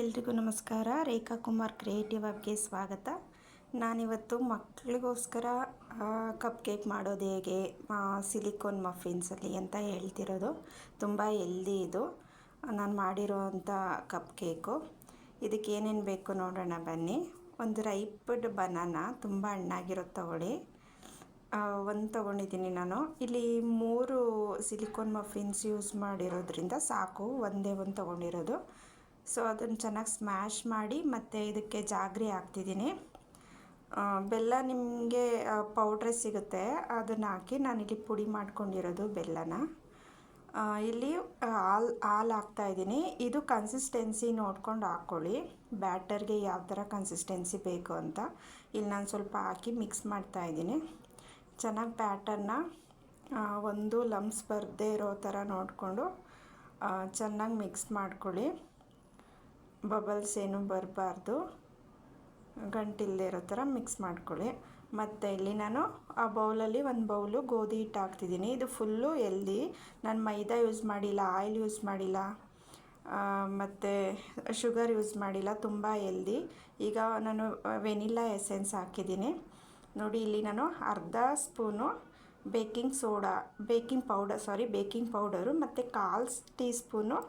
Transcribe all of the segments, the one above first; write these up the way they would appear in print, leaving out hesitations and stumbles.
ಎಲ್ರಿಗೂ ನಮಸ್ಕಾರ. ರೇಖಾ ಕುಮಾರ್ ಕ್ರಿಯೇಟಿವ್ ಹಬ್ಗೆ ಸ್ವಾಗತ. ನಾನಿವತ್ತು ಮಕ್ಕಳಿಗೋಸ್ಕರ ಕಪ್ ಕೇಕ್ ಮಾಡೋದು ಹೇಗೆ, ಸಿಲಿಕೋನ್ ಮಫಿನ್ಸಲ್ಲಿ ಅಂತ ಹೇಳ್ತಿರೋದು. ತುಂಬ ಹೆಲ್ದಿ ಇದು ನಾನು ಮಾಡಿರೋವಂಥ ಕಪ್ ಕೇಕು. ಇದಕ್ಕೆ ಏನೇನು ಬೇಕು ನೋಡೋಣ ಬನ್ನಿ. ಒಂದು ರೈಪ್ಡ್ ಬನಾನ, ತುಂಬ ಹಣ್ಣಾಗಿರೋದು ತಗೊಳ್ಳಿ. ಒಂದು ತೊಗೊಂಡಿದ್ದೀನಿ ನಾನು. ಇಲ್ಲಿ 3 ಸಿಲಿಕೋನ್ ಮಫಿನ್ಸ್ ಯೂಸ್ ಮಾಡಿರೋದ್ರಿಂದ ಸಾಕು, ಒಂದೇ ಒಂದು ತೊಗೊಂಡಿರೋದು. ಸೊ ಅದನ್ನು ಚೆನ್ನಾಗಿ ಸ್ಮ್ಯಾಶ್ ಮಾಡಿ ಮತ್ತು ಇದಕ್ಕೆ ಜಾಗ್ರಿ ಹಾಕ್ತಿದ್ದೀನಿ. ಬೆಲ್ಲ ನಿಮಗೆ ಪೌಡ್ರೇ ಸಿಗುತ್ತೆ, ಅದನ್ನು ಹಾಕಿ ನಾನಿಲ್ಲಿ ಪುಡಿ ಮಾಡ್ಕೊಂಡಿರೋದು ಬೆಲ್ಲನ. ಇಲ್ಲಿ ಹಾಲು ಹಾಕ್ತಾಯಿದ್ದೀನಿ. ಇದು ಕನ್ಸಿಸ್ಟೆನ್ಸಿ ನೋಡ್ಕೊಂಡು ಹಾಕ್ಕೊಳ್ಳಿ, ಬ್ಯಾಟರ್ಗೆ ಯಾವ ಥರ ಕನ್ಸಿಸ್ಟೆನ್ಸಿ ಬೇಕು ಅಂತ. ಇಲ್ಲಿ ನಾನು ಸ್ವಲ್ಪ ಹಾಕಿ ಮಿಕ್ಸ್ ಮಾಡ್ತಾಯಿದ್ದೀನಿ. ಚೆನ್ನಾಗಿ ಬ್ಯಾಟರ್ನ ಒಂದು ಲಮ್ಸ್ ಬರದೇ ಇರೋ ಥರ ನೋಡಿಕೊಂಡು ಚೆನ್ನಾಗಿ ಮಿಕ್ಸ್ ಮಾಡ್ಕೊಳ್ಳಿ. ಬಬಲ್ಸ್ ಏನೂ ಬರಬಾರ್ದು, ಗಂಟಿಲ್ಲದೆ ಇರೋ ಥರ ಮಿಕ್ಸ್ ಮಾಡ್ಕೊಳ್ಳಿ. ಮತ್ತು ಇಲ್ಲಿ ನಾನು ಆ ಬೌಲಲ್ಲಿ ಒಂದು ಬೌಲು ಗೋಧಿ ಹಿಟ್ಟು ಹಾಕ್ತಿದ್ದೀನಿ. ಇದು ಫುಲ್ಲು ಹೆಲ್ದಿ. ನಾನು ಮೈದಾ ಯೂಸ್ ಮಾಡಿಲ್ಲ, ಆಯಿಲ್ ಯೂಸ್ ಮಾಡಿಲ್ಲ, ಮತ್ತು ಶುಗರ್ ಯೂಸ್ ಮಾಡಿಲ್ಲ, ತುಂಬ ಹೆಲ್ದಿ. ಈಗ ನಾನು ವೆನಿಲ್ಲಾ ಎಸೆನ್ಸ್ ಹಾಕಿದ್ದೀನಿ ನೋಡಿ. ಇಲ್ಲಿ ನಾನು ಅರ್ಧ ಸ್ಪೂನು ಬೇಕಿಂಗ್ ಪೌಡರು ಮತ್ತು 1/4 ಟೀ ಸ್ಪೂನು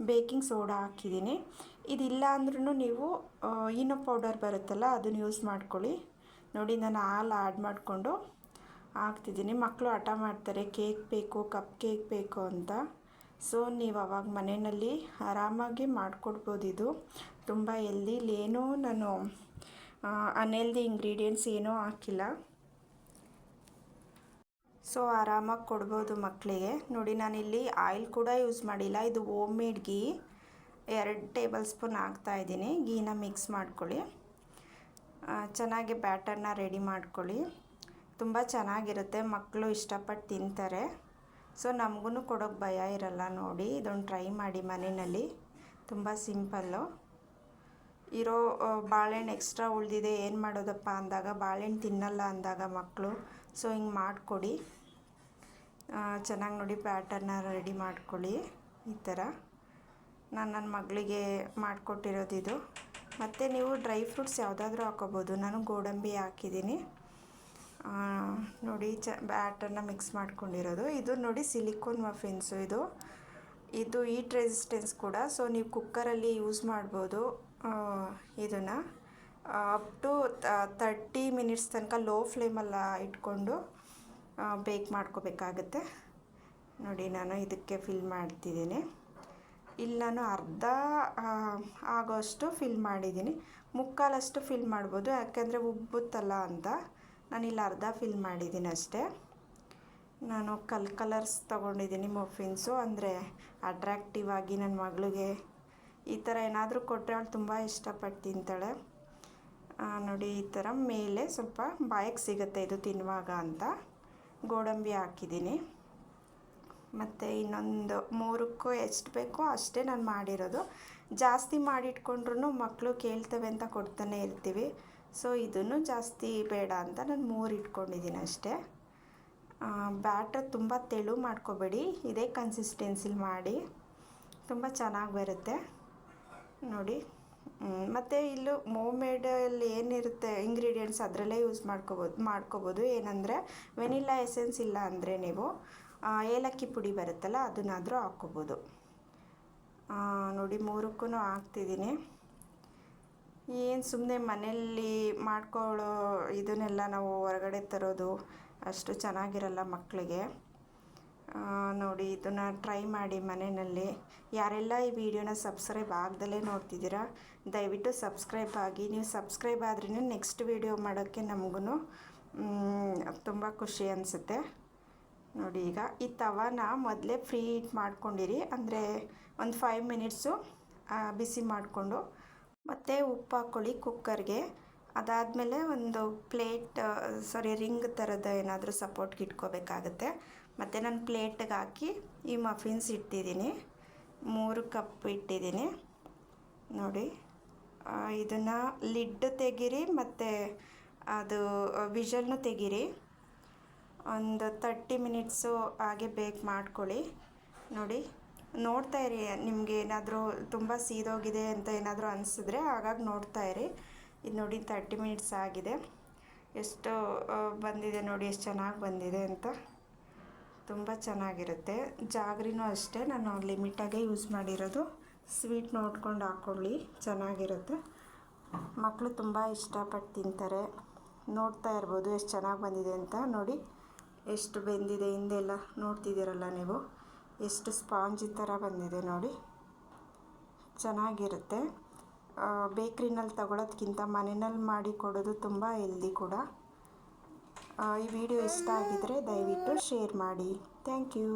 ಬೇಕಿಂಗ್ ಸೋಡಾ ಹಾಕಿದ್ದೀನಿ. ಇದಿಲ್ಲ ಅಂದ್ರೂ ನೀವು ಈನೋ ಪೌಡರ್ ಬರುತ್ತಲ್ಲ, ಅದನ್ನು ಯೂಸ್ ಮಾಡ್ಕೊಳ್ಳಿ. ನೋಡಿ, ನಾನು ಹಾಲು ಆ್ಯಡ್ ಮಾಡಿಕೊಂಡು ಹಾಕ್ತಿದ್ದೀನಿ. ಮಕ್ಕಳು ಹಠ ಮಾಡ್ತಾರೆ, ಕೇಕ್ ಬೇಕು, ಕಪ್ ಕೇಕ್ ಬೇಕು ಅಂತ. ಸೊ ನೀವು ಅವಾಗ ಮನೆಯಲ್ಲಿ ಆರಾಮಾಗಿ ಮಾಡಿಕೊಡ್ಬೋದು. ಇದು ತುಂಬ ಹೆಲ್ದಿ. ಇಲ್ಲೇನೂ ನಾನು ಅನ್ಹೆಲ್ದಿ ಇಂಗ್ರೀಡಿಯೆಂಟ್ಸ್ ಏನೂ ಹಾಕಿಲ್ಲ. ಸೊ ಆರಾಮಾಗಿ ಕೊಡ್ಬೋದು ಮಕ್ಕಳಿಗೆ. ನೋಡಿ, ನಾನಿಲ್ಲಿ ಆಯಿಲ್ ಕೂಡ ಯೂಸ್ ಮಾಡಿಲ್ಲ. ಇದು home made ghee 2 table spoon ಹಾಕ್ತಾಯಿದ್ದೀನಿ. ಗೀನ ಮಿಕ್ಸ್ ಮಾಡ್ಕೊಳ್ಳಿ. ಚೆನ್ನಾಗಿ ಬ್ಯಾಟರ್ನ ರೆಡಿ ಮಾಡ್ಕೊಳ್ಳಿ. ತುಂಬ ಚೆನ್ನಾಗಿರುತ್ತೆ, ಮಕ್ಕಳು ಇಷ್ಟಪಟ್ಟು ತಿಂತಾರೆ. ಸೊ ನಮಗೂ ಕೊಡೋಕ್ಕೆ ಭಯ ಇರಲ್ಲ. ನೋಡಿ, ಇದೊಂದು ಟ್ರೈ ಮಾಡಿ ಮನೆಯಲ್ಲಿ. ತುಂಬ ಸಿಂಪಲ್ಲು. ಇರೋ ಬಾಳೆಹಣ್ಣು ಎಕ್ಸ್ಟ್ರಾ ಉಳಿದಿದೆ, ಏನು ಮಾಡೋದಪ್ಪ ಅಂದಾಗ, ಬಾಳೆಹಣ್ಣು ತಿನ್ನಲ್ಲ ಅಂದಾಗ ಮಕ್ಕಳು, ಸೊ ಹಿಂಗೆ ಮಾಡಿಕೊಡಿ. ಚೆನ್ನಾಗಿ ನೋಡಿ ಬ್ಯಾಟರ್ನ ರೆಡಿ ಮಾಡ್ಕೊಳ್ಳಿ. ಈ ಥರ ನಾನು ನನ್ನ ಮಗಳಿಗೆ ಮಾಡಿಕೊಟ್ಟಿರೋದು ಇದು. ಮತ್ತು ನೀವು ಡ್ರೈ ಫ್ರೂಟ್ಸ್ ಯಾವುದಾದ್ರೂ ಹಾಕೋಬೋದು. ನಾನು ಗೋಡಂಬಿ ಹಾಕಿದ್ದೀನಿ. ನೋಡಿ, ಬ್ಯಾಟರ್ನ ಮಿಕ್ಸ್ ಮಾಡ್ಕೊಂಡಿರೋದು ಇದು. ನೋಡಿ, ಸಿಲಿಕೋನ್ ಮಫಿನ್ಸು ಇದು ಹೀಟ್ ರೆಸಿಸ್ಟೆನ್ಸ್ ಕೂಡ. ಸೊ ನೀವು ಕುಕ್ಕರಲ್ಲಿ ಯೂಸ್ ಮಾಡ್ಬೋದು. ಇದನ್ನು ಅಪ್ ಟು 30 ಮಿನಿಟ್ಸ್ ತನಕ ಲೋ ಫ್ಲೇಮಲ್ಲಿ ಇಟ್ಕೊಂಡು ಬೇಕ್ ಮಾಡ್ಕೋಬೇಕಾಗತ್ತೆ. ನೋಡಿ, ನಾನು ಇದಕ್ಕೆ ಫಿಲ್ ಮಾಡ್ತಿದ್ದೀನಿ. ಇಲ್ಲಿ ನಾನು ಅರ್ಧ ಆಗೋಷ್ಟು ಫಿಲ್ ಮಾಡಿದ್ದೀನಿ. ಮುಕ್ಕಾಲಷ್ಟು ಫಿಲ್ ಮಾಡ್ಬೋದು, ಯಾಕೆಂದರೆ ಉಬ್ಬುತ್ತಲ್ಲ ಅಂತ. ನಾನಿಲ್ಲಿ ಅರ್ಧ ಫಿಲ್ ಮಾಡಿದ್ದೀನಿ ಅಷ್ಟೇ. ನಾನು ಕಲರ್ಸ್ ತೊಗೊಂಡಿದ್ದೀನಿ ಮಫಿನ್ಸು, ಅಂದರೆ ಅಟ್ರಾಕ್ಟಿವ್ ಆಗಿ ನನ್ನ ಮಗಳಿಗೆ ಈ ಥರ ಏನಾದರೂ ಕೊಟ್ಟರೆ ಅವಳು ತುಂಬ ಇಷ್ಟಪಟ್ಟು ತಿಂತಾಳೆ. ನೋಡಿ, ಈ ಥರ ಮೇಲೆ ಸ್ವಲ್ಪ ಬಾಯಿಗೆ ಸಿಗುತ್ತೆ ಇದು ತಿನ್ನುವಾಗ ಅಂತ ಗೋಡಂಬಿ ಹಾಕಿದ್ದೀನಿ. ಮತ್ತು ಇನ್ನೊಂದು 3ಕ್ಕೂ ಎಷ್ಟು ಬೇಕೋ ಅಷ್ಟೇ ನಾನು ಮಾಡಿರೋದು. ಜಾಸ್ತಿ ಮಾಡಿಟ್ಕೊಂಡ್ರೂ ಮಕ್ಕಳು ಕೇಳ್ತವೆ ಅಂತ ಕೊಡ್ತಾನೆ ಇರ್ತೀವಿ. ಸೊ ಇದನ್ನು ಜಾಸ್ತಿ ಬೇಡ ಅಂತ ನಾನು 3 ಇಟ್ಕೊಂಡಿದ್ದೀನಿ ಅಷ್ಟೇ. ಬ್ಯಾಟರ್ ತುಂಬ ತೆಳು ಮಾಡ್ಕೋಬೇಡಿ, ಇದೇ ಕನ್ಸಿಸ್ಟೆನ್ಸಿಲಿ ಮಾಡಿ, ತುಂಬ ಚೆನ್ನಾಗಿ ಬರುತ್ತೆ ನೋಡಿ. ಮತ್ತು ಇಲ್ಲೂ ಹೋಮ್ ಮೇಡಲ್ಲಿ ಏನಿರುತ್ತೆ ಇಂಗ್ರೀಡಿಯೆಂಟ್ಸ್ ಅದರಲ್ಲೇ ಯೂಸ್ ಮಾಡ್ಕೋಬೋದು. ಏನಂದರೆ ವೆನಿಲ್ಲಾ ಎಸೆನ್ಸ್ ಇಲ್ಲ ಅಂದರೆ ನೀವು ಏಲಕ್ಕಿ ಪುಡಿ ಬರುತ್ತಲ್ಲ, ಅದನ್ನಾದರೂ ಹಾಕ್ಕೋಬೋದು. ನೋಡಿ, 3ಕ್ಕೂ ಹಾಕ್ತಿದ್ದೀನಿ. ಏನು ಸುಮ್ಮನೆ ಮನೆಯಲ್ಲಿ ಮಾಡ್ಕೊಳ್ಳೋ ಇದನ್ನೆಲ್ಲ ನಾವು ಹೊರಗಡೆ ತರೋದು ಅಷ್ಟು ಚೆನ್ನಾಗಿರಲ್ಲ ಮಕ್ಕಳಿಗೆ. ನೋಡಿ, ಇದನ್ನು ಟ್ರೈ ಮಾಡಿ ಮನೆಯಲ್ಲಿ. ಯಾರೆಲ್ಲ ಈ ವಿಡಿಯೋನ ಸಬ್ಸ್ಕ್ರೈಬ್ ಆಗ್ದಲೇ ನೋಡ್ತಿದ್ದೀರಾ, ದಯವಿಟ್ಟು ಸಬ್ಸ್ಕ್ರೈಬ್ ಆಗಿ. ನೀವು ಸಬ್ಸ್ಕ್ರೈಬ್ ಆದ್ರೂ ನೆಕ್ಸ್ಟ್ ವಿಡಿಯೋ ಮಾಡೋಕ್ಕೆ ನಮಗೂ ತುಂಬ ಖುಷಿ ಅನಿಸುತ್ತೆ. ನೋಡಿ, ಈಗ ಈ ತವಾನ ಮೊದಲೇ ಫ್ರೀ ಹೀಟ್ ಮಾಡ್ಕೊಂಡಿರಿ, ಅಂದರೆ ಒಂದು 5 ಮಿನಿಟ್ಸು ಬಿಸಿ ಮಾಡಿಕೊಂಡು, ಮತ್ತು ಉಪ್ಪು ಹಾಕ್ಕೊಳ್ಳಿ ಕುಕ್ಕರ್ಗೆ. ಅದಾದಮೇಲೆ ಒಂದು ರಿಂಗ್ ಥರದ ಏನಾದರೂ ಸಪೋರ್ಟ್ಗೆ ಇಟ್ಕೋಬೇಕಾಗತ್ತೆ. ಮತ್ತು ನಾನು ಪ್ಲೇಟಿಗೆ ಹಾಕಿ ಈ ಮಫಿನ್ಸ್ ಇಟ್ಟಿದ್ದೀನಿ. 3 ಕಪ್ ಇಟ್ಟಿದ್ದೀನಿ ನೋಡಿ. ಇದನ್ನು ಲಿಡ್ ತೆಗೀರಿ ಮತ್ತು ಅದು ವಿಷಲ್ನೂ ತೆಗೀರಿ. ಒಂದು 30 ಮಿನಿಟ್ಸು ಹಾಗೆ ಬೇಕ್ ಮಾಡ್ಕೊಳ್ಳಿ. ನೋಡಿ, ನೋಡ್ತಾ ಇರಿ. ನಿಮಗೆ ಏನಾದರೂ ತುಂಬ ಸೀದೋಗಿದೆ ಅಂತ ಏನಾದರೂ ಅನಿಸಿದ್ರೆ ಆಗಾಗ ನೋಡ್ತಾ ಇರಿ. ಇದು ನೋಡಿ 30 ಮಿನಿಟ್ಸ್ ಆಗಿದೆ. ಎಷ್ಟು ಬಂದಿದೆ ನೋಡಿ, ಎಷ್ಟು ಚೆನ್ನಾಗಿ ಬಂದಿದೆ ಅಂತ. ತುಂಬ ಚೆನ್ನಾಗಿರುತ್ತೆ. ಜಾಗ್ರಿನೂ ಅಷ್ಟೇ ನಾನು ಲಿಮಿಟಾಗೇ ಯೂಸ್ ಮಾಡಿರೋದು. ಸ್ವೀಟ್ ನೋಡ್ಕೊಂಡು ಹಾಕ್ಕೊಳ್ಳಿ, ಚೆನ್ನಾಗಿರುತ್ತೆ. ಮಕ್ಕಳು ತುಂಬ ಇಷ್ಟಪಟ್ಟು ತಿಂತಾರೆ. ನೋಡ್ತಾ ಇರ್ಬೋದು ಎಷ್ಟು ಚೆನ್ನಾಗಿ ಬಂದಿದೆ ಅಂತ. ನೋಡಿ ಎಷ್ಟು ಬೆಂದಿದೆ, ಹಿಂದೆಲ್ಲ ನೋಡ್ತಿದ್ದೀರಲ್ಲ ನೀವು, ಎಷ್ಟು ಸ್ಪಾಂಜಿ ಥರ ಬಂದಿದೆ ನೋಡಿ. ಚೆನ್ನಾಗಿರುತ್ತೆ. ಬೇಕ್ರಿನಲ್ಲಿ ತಗೊಳ್ಳೋದ್ಕಿಂತ ಮನೆಯಲ್ಲಿ ಮಾಡಿ ಕೊಡೋದು ತುಂಬ ಹೆಲ್ದಿ ಕೂಡ. ಈ ವಿಡಿಯೋ ಇಷ್ಟ ಆಗಿದ್ದರೆ ದಯವಿಟ್ಟು ಶೇರ್ ಮಾಡಿ. Thank you.